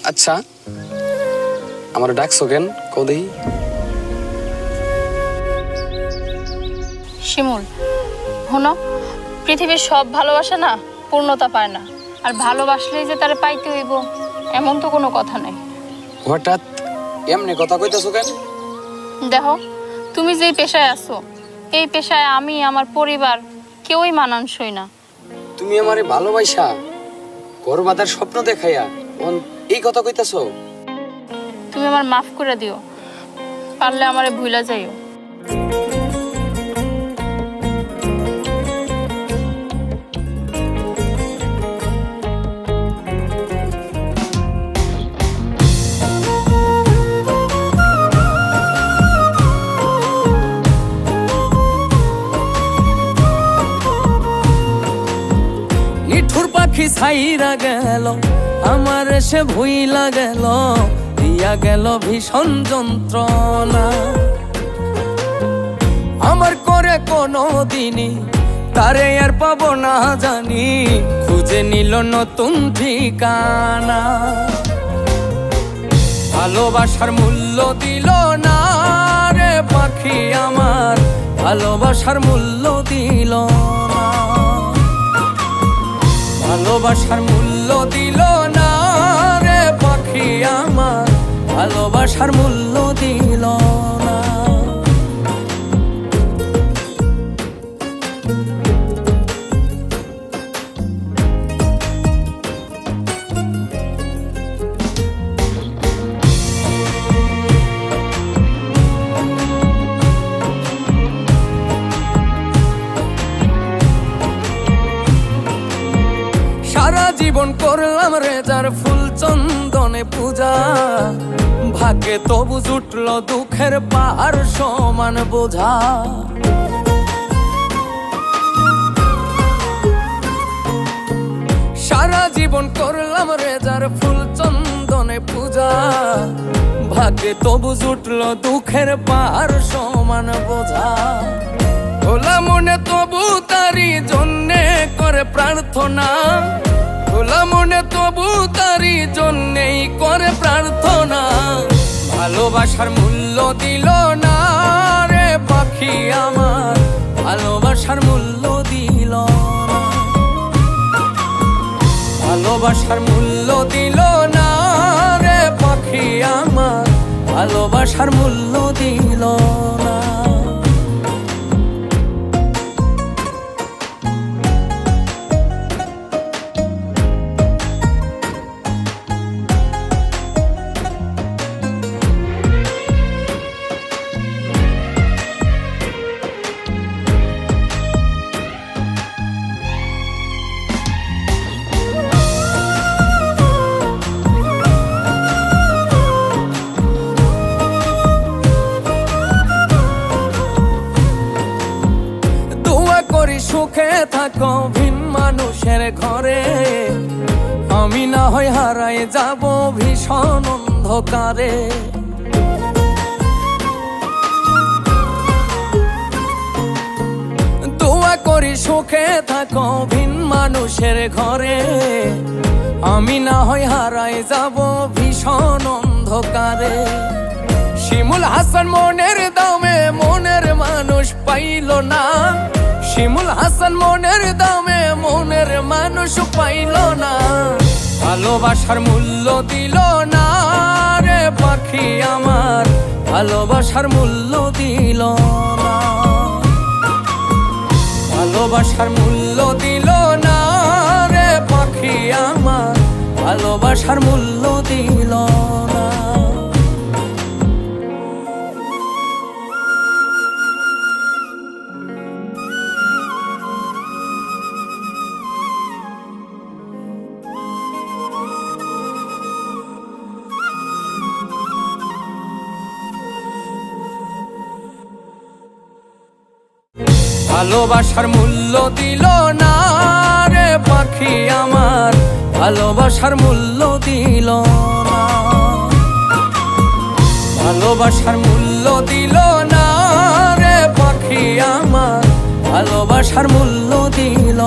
আচ্ছা আমার ডাকছো কেন কদেই? শিমুল শোনো, পৃথিবীর সব ভালোবাসা না পূর্ণতা পায় না, আর ভালোবাসলেই যে তারে পাইতে হইব এমন তো কোনো কথা নেই। হঠাৎ এমনি কথা কইতেছো কেন? দেখো, তুমি যেই পেশায় আছো এই পেশায় আমি আমার পরিবার কেউই মানানসই না। তুমি আমারে ভালোবাসা ঘর বাঁধার স্বপ্ন দেখাইয়া এই কথা কইতেছো? তুমি আমার মাফ করে দিও, পারলে আমারে ভুলা যাইও। ছাইরা গেল আমার সে ভুইলা গেল, দিয়া গেল ভীষণ যন্ত্রণা। আমার করে কোনো দিনই তারে আর পাবো না জানি, খুঁজে নিল নতুন ঠিকানা। ভালোবাসার মূল্য দিল না রে পাখি আমার, ভালোবাসার মূল্য দিল না। ভালোবাসার মূল্য দিল না রে পাখি আমার, ভালোবাসার মূল্য দিল না। জীবন করলাম রেজার ফুল চন্দনে পূজা, ভাগ্যে তবু জুটল দুঃখের পাহাড় সমান বোঝা। সারা জীবন করলাম রেজার ফুল চন্দনে পূজা, ভাগ্যে তবু জুটল দুঃখের পাহাড় সমান বোঝা। খোলা মনে তবু তারি জন্যে করে প্রার্থনা, খোলা মনে তবু তারি জন্যেই করে প্রার্থনা। ভালোবাসার মূল্য দিল না রে পাখি আমার, ভালোবাসার মূল্য দিল না। ভালোবাসার মূল্য দিল না রে পাখি আমার, ভালোবাসার মূল্য দিল না। সুখে থাকো ভিন মানুষের ঘরে, আমি না হয় হারায় যাব ভীষণ অন্ধকারে। দোয়া করি সুখে থাকো ভিন মানুষের ঘরে, আমি না হয় হারায় যাব ভীষণ অন্ধকারে। শিমুল হাসান মনের দামে মনের মানুষ পাইল না, শিমুল হাসান মনের দামে মনের মানুষ পাইল না। ভালোবাসার মূল্য দিল না রে পাখি আমার, ভালোবাসার মূল্য দিল না। ভালোবাসার মূল্য দিল না রে পাখি আমার, ভালোবাসার মূল্য দিল না। ভালোবাসার মূল্য দিল না রে পাখি আমার, ভালোবাসার মূল্য দিল না। ভালোবাসার মূল্য দিল না রে পাখি আমার, ভালোবাসার মূল্য দিল।